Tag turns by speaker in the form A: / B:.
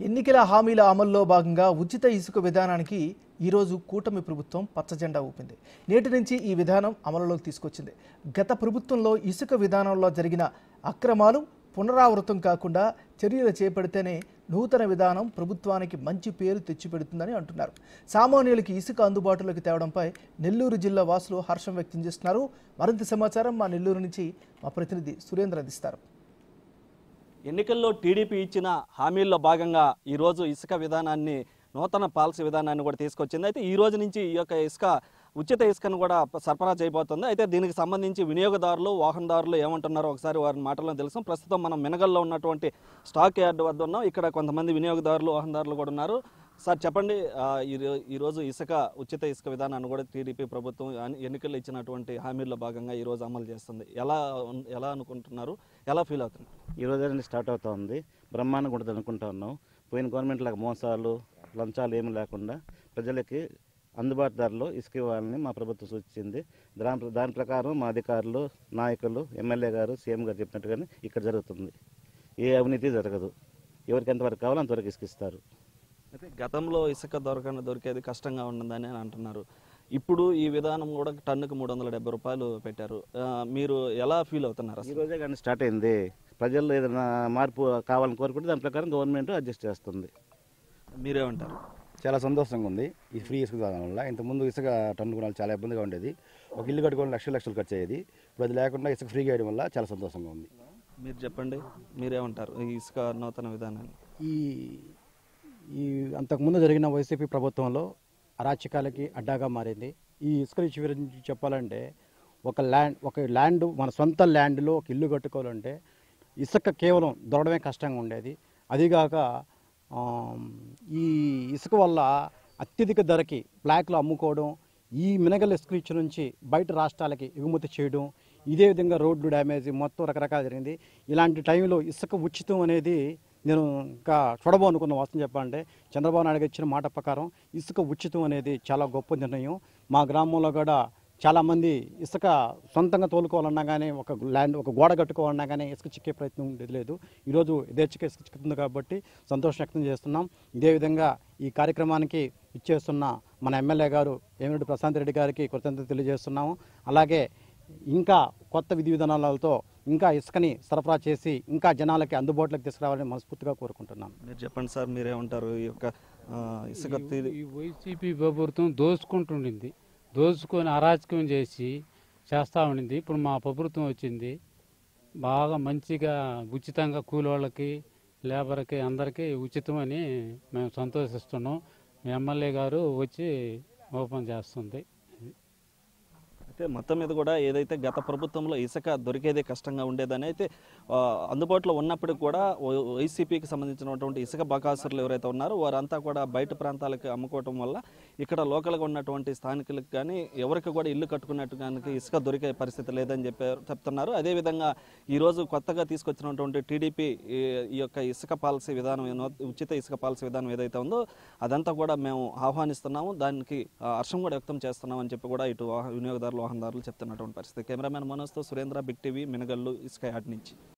A: ఎన్నికల హామీల అమల్లో భాగంగా ఉచిత ఇసుక విధానానికి ఈరోజు కూటమి ప్రభుత్వం పచ్చజెండా ఊపింది. నేటి నుంచి ఈ విధానం అమలులోకి తీసుకొచ్చింది. గత ప్రభుత్వంలో ఇసుక విధానంలో జరిగిన అక్రమాలు పునరావృతం కాకుండా చర్యలు చేపడితేనే నూతన విధానం ప్రభుత్వానికి మంచి పేరు తెచ్చిపెడుతుందని అంటున్నారు. సామాన్యులకి ఇసుక అందుబాటులోకి తేవడంపై నెల్లూరు జిల్లా వాసులు హర్షం వ్యక్తం చేస్తున్నారు. మరింత సమాచారం మా నెల్లూరు నుంచి మా ప్రతినిధి సురేంద్ర అందిస్తారు.
B: ఎన్నికల్లో టీడీపీ ఇచ్చిన హామీల్లో భాగంగా ఈరోజు ఇసుక విధానాన్ని నూతన పాలసీ విధానాన్ని కూడా తీసుకొచ్చింది. అయితే ఈ రోజు నుంచి ఈ యొక్క ఉచిత ఇసుకను కూడా సరఫరా చేయబోతుంది. అయితే దీనికి సంబంధించి వినియోగదారులు వాహనదారులు ఏమంటున్నారో ఒకసారి వారి మాటల్లో తెలుసు. ప్రస్తుతం మనం మినగల్లో ఉన్నటువంటి స్టాక్ యార్డ్ వద్ద ఉన్నాం. ఇక్కడ కొంతమంది వినియోగదారులు వాహనదారులు కూడా ఉన్నారు. సార్ చెప్పండి, ఈరోజు ఉచిత ఇసుక విధానాన్ని కూడా టీడీపీ ప్రభుత్వం ఎన్నికల్లో ఇచ్చినటువంటి హామీల్లో భాగంగా ఈరోజు అమలు చేస్తుంది. ఎలా అనుకుంటున్నారు, ఎలా ఫీల్ అవుతున్నారు?
C: ఈ రోజు స్టార్ట్ అవుతా ఉంది. బ్రహ్మాండంగా ఉంటుంది అనుకుంటా ఉన్నాం. పోయిన గవర్నమెంట్ లాగా మోసాలు లంచాలు ఏమీ లేకుండా ప్రజలకి అందుబాటు ధరలో ఇసుక ఇవ్వాలని మా ప్రభుత్వం సూచించింది. దాని ప్రకారం మా అధికారులు, నాయకులు, ఎమ్మెల్యే గారు, సీఎం గారు చెప్పినట్టుగానే ఇక్కడ జరుగుతుంది. ఏ అవినీతి జరగదు. ఎవరికి ఎంతవరకు కావాలో అంతవరకు ఇసుకిస్తారు.
B: అయితే గతంలో ఇసుక దొరికేది కష్టంగా ఉన్నదని అంటున్నారు. ఇప్పుడు ఈ విధానం కూడా టన్నుకు 370 రూపాయలు పెట్టారు. మీరు ఎలా ఫీల్ అవుతున్నారు?
C: ఈ రోజే కానీ స్టార్ట్ అయింది. ప్రజల్లో ఏదైనా మార్పు కావాలని కోరుకుంటే దాని ప్రకారం గవర్నమెంట్ అడ్జస్ట్ చేస్తుంది.
B: మీరేమంటారు?
D: చాలా సంతోషంగా ఉంది ఈ ఫ్రీ ఇసుక విధానం వల్ల. ఇంతకుముందు ఇసుక టన్ను కొనాలి చాలా ఇబ్బందిగా ఉండేది. ఒక ఇల్లు కట్టుకోవాలి లక్షలు ఖర్చు అయ్యేది. ఇప్పుడు అది లేకుండా ఇసుక ఫ్రీగా వేయడం వల్ల చాలా సంతోషంగా ఉంది.
B: మీరు చెప్పండి, మీరేమంటారు ఈ ఇసుక నూతన విధానాన్ని?
E: ఈ అంతకుముందు జరిగిన వైసీపీ ప్రభుత్వంలో అరాచకాలకి అడ్డాగా మారింది. ఈ ఇసుక గురించి చెప్పాలంటే ఒక ల్యాండ్ మన సొంత ల్యాండ్లో ఒక ఇల్లు కట్టుకోవాలంటే ఇసుక కేవలం దొరకడమే కష్టంగా ఉండేది. అదిగాక ఈ ఇసుక వల్ల అత్యధిక ధరకి బ్లాక్లో అమ్ముకోవడం, ఈ మినగల్ ఇసుక ఇచ్చి నుంచి బయట రాష్ట్రాలకి ఎగుమతి చేయడం, ఇదే విధంగా రోడ్లు డ్యామేజ్ మొత్తం రకరకాల జరిగింది. ఇలాంటి టైంలో ఇసుక ఉచితం అనేది నేను ఇంకా చూడబోనుకున్న వాస్తవం చెప్పాలంటే చంద్రబాబు నాయుడు ఇచ్చిన మాట ప్రకారం ఇసుక ఉచితం అనేది చాలా గొప్ప నిర్ణయం. మా గ్రామంలో కూడా చాలామంది ఇసుక సొంతంగా తోలుకోవాలన్నా కానీ ఒక గోడ కట్టుకోవాలన్నా కానీ ఇసుక చిక్కే ప్రయత్నం లేదు. ఈరోజు యథేచ్ఛగా ఇసుక చిక్కుతుంది కాబట్టి సంతోషం వ్యక్తం చేస్తున్నాం. ఇదే విధంగా ఈ కార్యక్రమానికి ఇచ్చేస్తున్న మన ఎమ్మెల్యే గారు ఏమిరెడ్డి ప్రశాంత్ రెడ్డి గారికి కృతజ్ఞతలు తెలియజేస్తున్నాము. అలాగే ఇంకా కొత్త విధి విధానాలతో ఇంకా ఇసుకని సరఫరా చేసి ఇంకా జనాలకి అందుబాటులోకి తీసుకురావాలని మనస్ఫూర్తిగా కోరుకుంటున్నాను.
B: మీరు చెప్పండి సార్, మీరేమంటారు? ఈ యొక్క ఇసుక
F: ఈ వైసీపీ ప్రభుత్వం దోచుకొని అరాచకం చేస్తూ ఉండింది. ఇప్పుడు మా ప్రభుత్వం వచ్చింది, బాగా మంచిగా ఉచితంగా కూలి వాళ్ళకి, లేబర్కి అందరికీ ఉచితమని మేము సంతోషిస్తున్నాం. మీ ఎమ్మెల్యే గారు వచ్చి ఓపెన్ చేస్తుంది.
B: అయితే మొత్తం మీద కూడా ఏదైతే గత ప్రభుత్వంలో ఇసుక దొరికేదే కష్టంగా ఉండేదని, అయితే అందుబాటులో ఉన్నప్పటికీ కూడా వైసీపీకి సంబంధించినటువంటి ఇసుక బకాసురులు ఎవరైతే ఉన్నారో వారంతా కూడా బయట ప్రాంతాలకు అమ్ముకోవటం వల్ల ఇక్కడ లోకల్గా ఉన్నటువంటి స్థానికులకు కానీ ఎవరికి కూడా ఇల్లు కట్టుకున్నట్టు కానీ ఇసుక దొరికే పరిస్థితి లేదని చెప్తున్నారు. అదేవిధంగా ఈరోజు కొత్తగా తీసుకొచ్చినటువంటి టీడీపీ ఈ యొక్క ఇసుక పాలసీ విధానం, ఉచిత ఇసుక పాలసీ విధానం ఏదైతే ఉందో అదంతా కూడా మేము ఆహ్వానిస్తున్నాము, దానికి హర్షం కూడా వ్యక్తం చేస్తున్నామని చెప్పి కూడా ఇటు వినియోగదారులు వాహనదారులు చెప్తున్నటువంటి పరిస్థితి. కెమెరామెన్ మనోజ్తో సురేంద్ర, బిగ్ టీవీ, మినగల్లు ఇసుక యార్డ్ నుంచి.